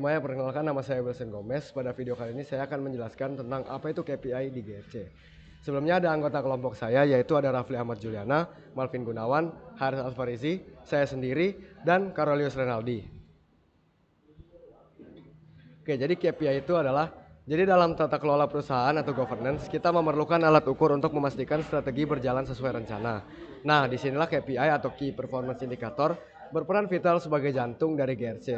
Semuanya, perkenalkan, nama saya Wilson Gomez. Pada video kali ini saya akan menjelaskan tentang apa itu KPI di GRC. Sebelumnya ada anggota kelompok saya, yaitu ada Rafli Ahmad Juliana, Malvin Gunawan, Haris Alfarizi, saya sendiri, dan Karolius Renaldi. Oke, jadi KPI itu adalah, jadi dalam tata kelola perusahaan atau governance, kita memerlukan alat ukur untuk memastikan strategi berjalan sesuai rencana. Nah, disinilah KPI atau Key Performance Indicator berperan vital sebagai jantung dari GRC.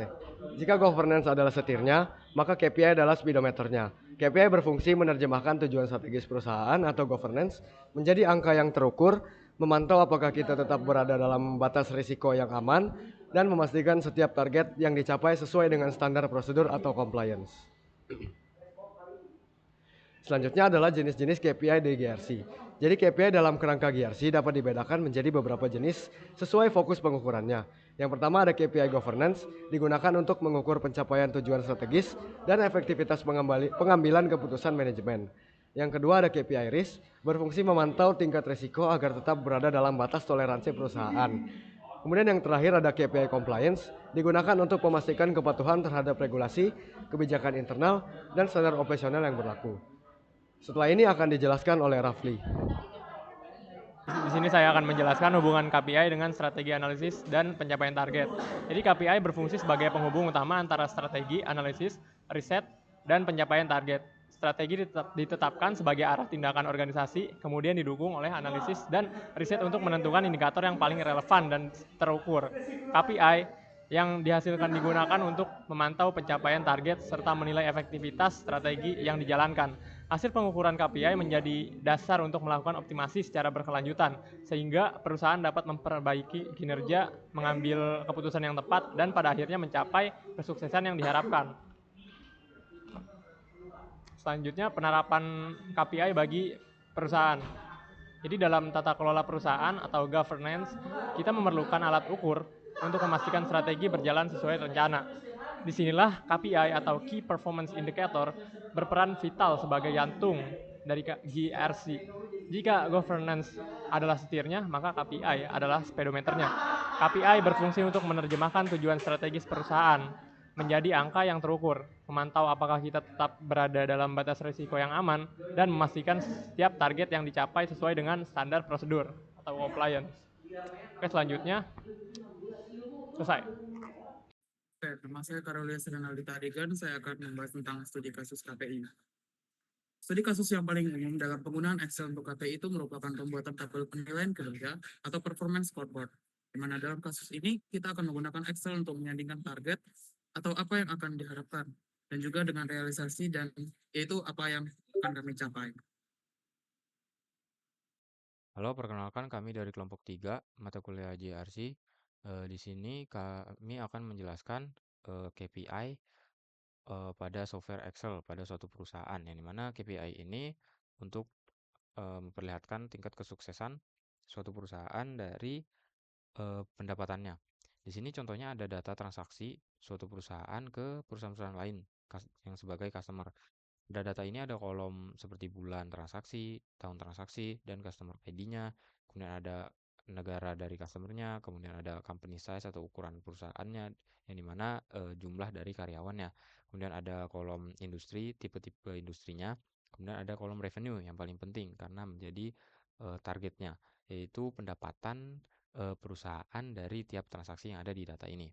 Jika governance adalah setirnya, maka KPI adalah speedometernya. KPI berfungsi menerjemahkan tujuan strategis perusahaan atau governance menjadi angka yang terukur, memantau apakah kita tetap berada dalam batas risiko yang aman, dan memastikan setiap target yang dicapai sesuai dengan standar prosedur atau compliance. Selanjutnya adalah jenis-jenis KPI di GRC. Jadi KPI dalam kerangka GRC dapat dibedakan menjadi beberapa jenis sesuai fokus pengukurannya. Yang pertama ada KPI governance, digunakan untuk mengukur pencapaian tujuan strategis dan efektivitas pengambilan keputusan manajemen. Yang kedua ada KPI risk, berfungsi memantau tingkat risiko agar tetap berada dalam batas toleransi perusahaan. Kemudian yang terakhir ada KPI compliance, digunakan untuk memastikan kepatuhan terhadap regulasi, kebijakan internal, dan standar operasional yang berlaku. Setelah ini akan dijelaskan oleh Rafli. Di sini saya akan menjelaskan hubungan KPI dengan strategi analisis dan pencapaian target. Jadi KPI berfungsi sebagai penghubung utama antara strategi, analisis, riset, dan pencapaian target. Strategi ditetapkan sebagai arah tindakan organisasi, kemudian didukung oleh analisis dan riset untuk menentukan indikator yang paling relevan dan terukur. KPI yang dihasilkan digunakan untuk memantau pencapaian target serta menilai efektivitas strategi yang dijalankan. Hasil pengukuran KPI menjadi dasar untuk melakukan optimasi secara berkelanjutan, sehingga perusahaan dapat memperbaiki kinerja, mengambil keputusan yang tepat, dan pada akhirnya mencapai kesuksesan yang diharapkan. Selanjutnya, penerapan KPI bagi perusahaan. Jadi dalam tata kelola perusahaan atau governance, kita memerlukan alat ukur untuk memastikan strategi berjalan sesuai rencana. Disinilah KPI atau Key Performance Indicator berperan vital sebagai jantung dari GRC. Jika governance adalah setirnya, maka KPI adalah speedometernya. KPI berfungsi untuk menerjemahkan tujuan strategis perusahaan menjadi angka yang terukur, memantau apakah kita tetap berada dalam batas risiko yang aman, dan memastikan setiap target yang dicapai sesuai dengan standar prosedur atau compliance. Oke, selanjutnya selesai. Oke, nama saya Karolius Renaldi Tarigan. Saya akan membahas tentang studi kasus KPI. Studi kasus yang paling umum dalam penggunaan Excel untuk KPI itu merupakan pembuatan tabel penilaian kinerja atau performance scoreboard. Di mana dalam kasus ini kita akan menggunakan Excel untuk menyandingkan target atau apa yang akan diharapkan dan juga dengan realisasi dan yaitu apa yang akan kami capai. Halo, perkenalkan kami dari kelompok 3 mata kuliah JRC. Di sini kami akan menjelaskan KPI pada software Excel pada suatu perusahaan, yang dimana KPI ini untuk memperlihatkan tingkat kesuksesan suatu perusahaan dari pendapatannya. Di sini contohnya ada data transaksi suatu perusahaan ke perusahaan-perusahaan lain yang sebagai customer. Pada data ini ada kolom seperti bulan transaksi, tahun transaksi, dan customer ID-nya. Kemudian ada negara dari customer-nya, kemudian ada company size atau ukuran perusahaannya, yang dimana jumlah dari karyawannya. Kemudian ada kolom industri, tipe-tipe industrinya. Kemudian ada kolom revenue yang paling penting karena menjadi targetnya, yaitu pendapatan perusahaan dari tiap transaksi yang ada di data ini.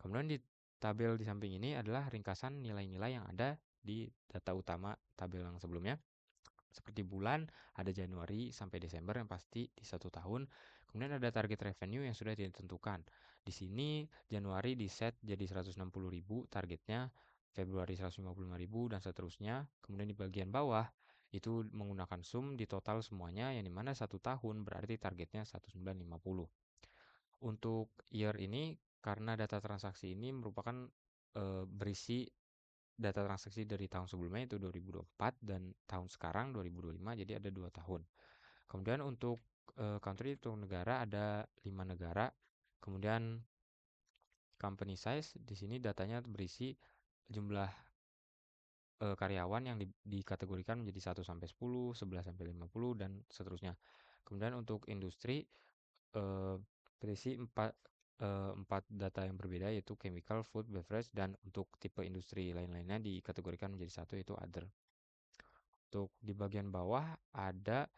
Kemudian di tabel di samping ini adalah ringkasan nilai-nilai yang ada di data utama tabel yang sebelumnya. Seperti bulan, ada Januari sampai Desember yang pasti di satu tahun. Kemudian ada target revenue yang sudah ditentukan. Di sini Januari di set jadi 160.000 targetnya, Februari 155.000 dan seterusnya. Kemudian di bagian bawah itu menggunakan sum di total semuanya, yang dimana satu tahun berarti targetnya 1950. Untuk year ini, karena data transaksi ini merupakan berisi data transaksi dari tahun sebelumnya itu 2024 dan tahun sekarang 2025, jadi ada 2 tahun. Kemudian untuk country atau negara ada 5 negara. Kemudian company size di sini datanya berisi jumlah karyawan yang dikategorikan menjadi 1 sampai 10, 11 sampai 50 dan seterusnya. Kemudian untuk industri berisi 4 data yang berbeda, yaitu chemical, food, beverage, dan untuk tipe industri lain-lainnya dikategorikan menjadi satu, yaitu other. Untuk di bagian bawah ada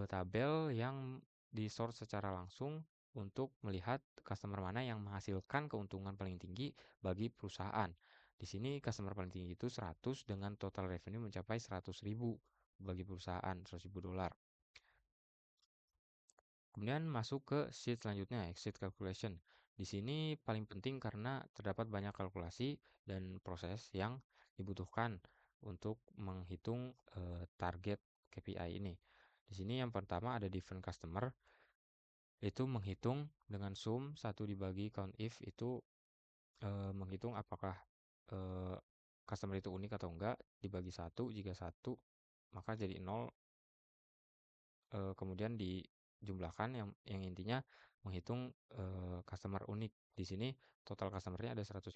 tabel yang di-sort secara langsung untuk melihat customer mana yang menghasilkan keuntungan paling tinggi bagi perusahaan. Di sini customer paling tinggi itu 100 dengan total revenue mencapai 100.000 bagi perusahaan, 100.000 dolar. Kemudian masuk ke sheet selanjutnya, exit calculation. Di sini paling penting karena terdapat banyak kalkulasi dan proses yang dibutuhkan untuk menghitung target KPI ini. Di sini yang pertama ada different customer, itu menghitung dengan sum 1 dibagi count if, itu menghitung apakah customer itu unik atau enggak, dibagi 1, jika 1 maka jadi 0, kemudian dijumlahkan yang intinya menghitung customer unik. Di sini total customer-nya ada 105.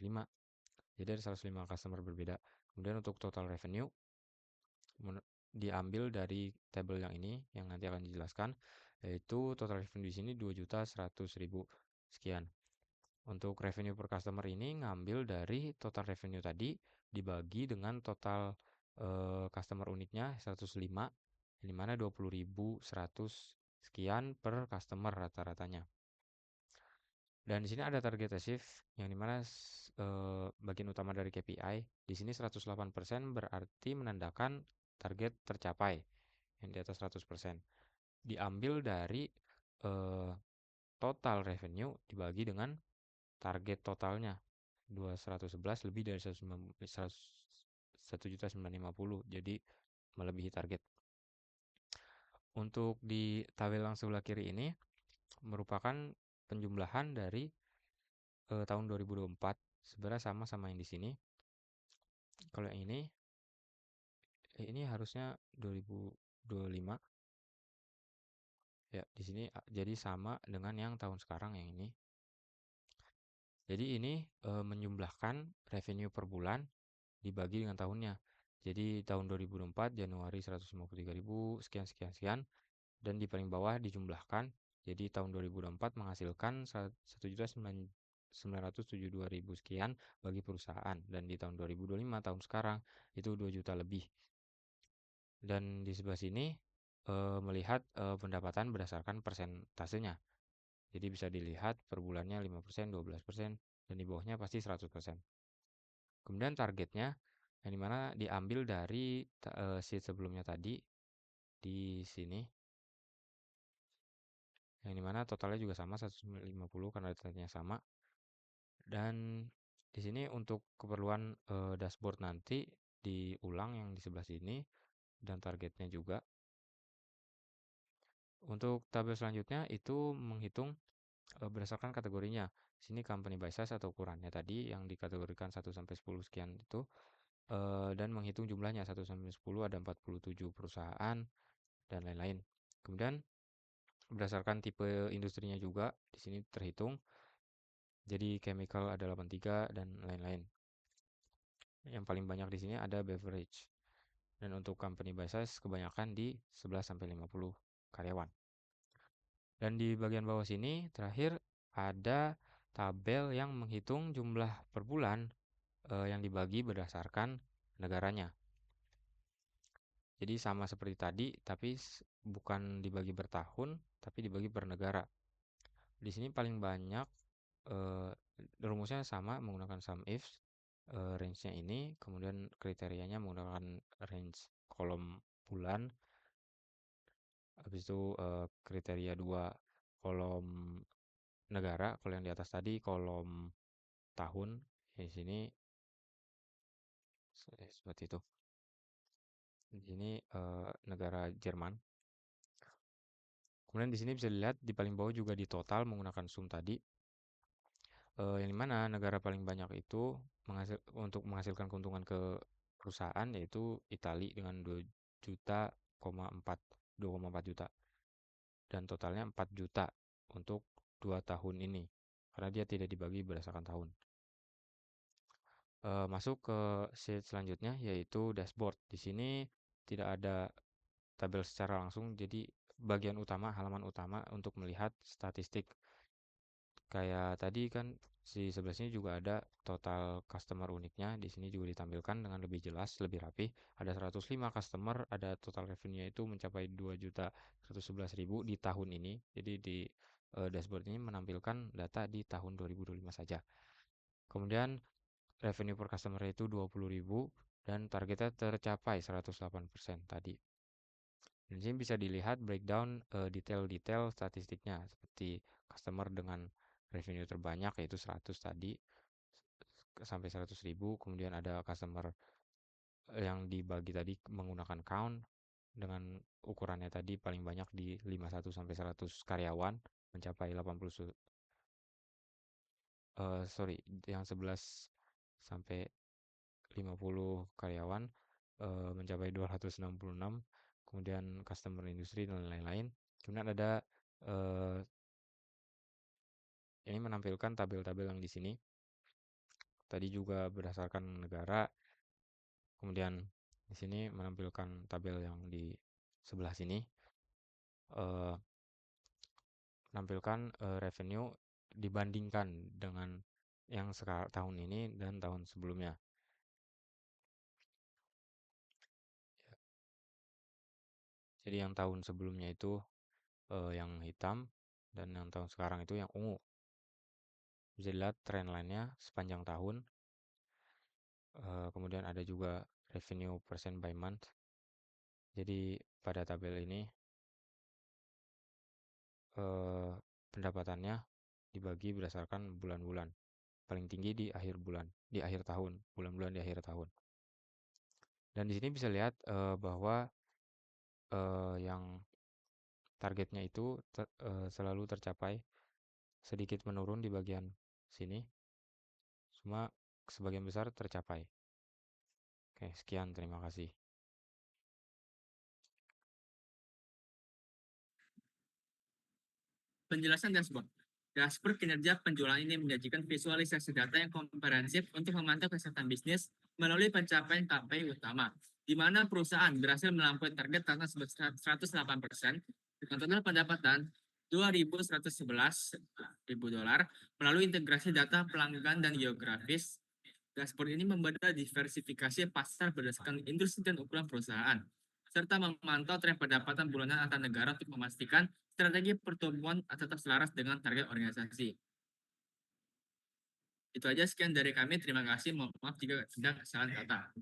Jadi ada 105 customer berbeda. Kemudian untuk total revenue diambil dari tabel yang ini yang nanti akan dijelaskan, yaitu total revenue di sini 2.100.000 sekian. Untuk revenue per customer ini ngambil dari total revenue tadi dibagi dengan total customer uniknya 105, di mana 20.100 sekian per customer rata-ratanya. Dan di sini ada target achieve yang dimana bagian utama dari KPI. Di sini 108% berarti menandakan target tercapai yang di atas 100%. Diambil dari total revenue dibagi dengan target totalnya 211 lebih dari 1.950, jadi melebihi target. Untuk di tabel yang sebelah kiri ini merupakan penjumlahan dari tahun 2024, sebenarnya sama yang di sini. Kalau yang ini harusnya 2025. Ya, di sini jadi sama dengan yang tahun sekarang yang ini. Jadi ini menjumlahkan revenue per bulan dibagi dengan tahunnya. Jadi tahun 2024 Januari 153.000 sekian dan di paling bawah dijumlahkan. Jadi tahun 2024 menghasilkan 1.972.000 sekian bagi perusahaan, dan di tahun 2025 tahun sekarang itu 2 juta lebih. Dan di sebelah sini melihat pendapatan berdasarkan persentasenya. Jadi bisa dilihat per bulannya 5%, 12%, dan di bawahnya pasti 100%. Kemudian targetnya yang dimana diambil dari sheet sebelumnya tadi di sini, yang dimana totalnya juga sama 150 karena datanya sama. Dan di sini untuk keperluan dashboard nanti diulang yang di sebelah sini dan targetnya juga. Untuk tabel selanjutnya itu menghitung berdasarkan kategorinya. Sini company by size atau ukurannya tadi yang dikategorikan 1 sampai 10 sekian itu, dan menghitung jumlahnya 1 sampai 10 ada 47 perusahaan dan lain-lain. Kemudian berdasarkan tipe industrinya juga di sini terhitung. Jadi chemical ada 83 dan lain-lain. Yang paling banyak di sini ada beverage. Dan untuk company by size kebanyakan di 11 sampai 50 karyawan. Dan di bagian bawah sini terakhir ada tabel yang menghitung jumlah per bulan yang dibagi berdasarkan negaranya. Jadi sama seperti tadi, tapi bukan dibagi per tahun, tapi dibagi per negara. Di sini paling banyak rumusnya sama menggunakan sum ifs, range-nya ini, kemudian kriterianya menggunakan range kolom bulan, habis itu kriteria 2 kolom negara, kalau yang di atas tadi kolom tahun, di sini seperti itu. Di sini negara Jerman. Kemudian di sini bisa dilihat di paling bawah juga di total menggunakan sum tadi. Yang dimana negara paling banyak itu untuk menghasilkan keuntungan ke perusahaan yaitu Italia dengan 2,4 juta dan totalnya 4 juta untuk 2 tahun ini karena dia tidak dibagi berdasarkan tahun. Masuk ke sheet selanjutnya yaitu dashboard. Di sini tidak ada tabel secara langsung, jadi bagian utama, halaman utama untuk melihat statistik Kayak tadi kan di sebelah sini juga ada total customer uniknya, di sini juga ditampilkan dengan lebih jelas, lebih rapi. Ada 105 customer, ada total revenue itu mencapai 2.111.000 di tahun ini. Jadi di dashboard ini menampilkan data di tahun 2025 saja. Kemudian revenue per customer itu 20.000 dan targetnya tercapai 108% tadi. Dan sini bisa dilihat breakdown detail-detail statistiknya seperti customer dengan revenue terbanyak yaitu 100 tadi sampai 100.000, kemudian ada customer yang dibagi tadi menggunakan count dengan ukurannya tadi paling banyak di 51 sampai 100 karyawan mencapai 80 sorry yang 11 sampai 50 karyawan mencapai 266, kemudian customer industri dan lain-lain. Kemudian ada ini menampilkan tabel-tabel yang di sini. Tadi juga berdasarkan negara. Kemudian di sini menampilkan tabel yang di sebelah sini. Menampilkan revenue dibandingkan dengan yang sekarang tahun ini dan tahun sebelumnya. Jadi yang tahun sebelumnya itu yang hitam dan yang tahun sekarang itu yang ungu. Bisa dilihat trend line-nya sepanjang tahun. Kemudian ada juga revenue percent by month. Jadi pada tabel ini pendapatannya dibagi berdasarkan bulan-bulan. Paling tinggi di akhir bulan, di akhir tahun, bulan-bulan di akhir tahun. Dan di sini bisa lihat bahwa yang targetnya itu selalu tercapai, sedikit menurun di bagian sini, cuma sebagian besar tercapai. Oke, sekian, terima kasih. Penjelasan dashboard. Dashboard kinerja penjualan ini menyajikan visualisasi data yang komprehensif untuk memantau kesehatan bisnis melalui pencapaian KPI utama, di mana perusahaan berhasil melampaui target karena sebesar 108% dengan total pendapatan $2.111.000 melalui integrasi data pelanggan dan geografis. Dashboard ini membantu diversifikasi pasar berdasarkan industri dan ukuran perusahaan, serta memantau tren pendapatan bulanan antar negara untuk memastikan strategi pertumbuhan tetap selaras dengan target organisasi. Itu aja, sekian dari kami. Terima kasih. Mohon maaf jika ada kesalahan kata.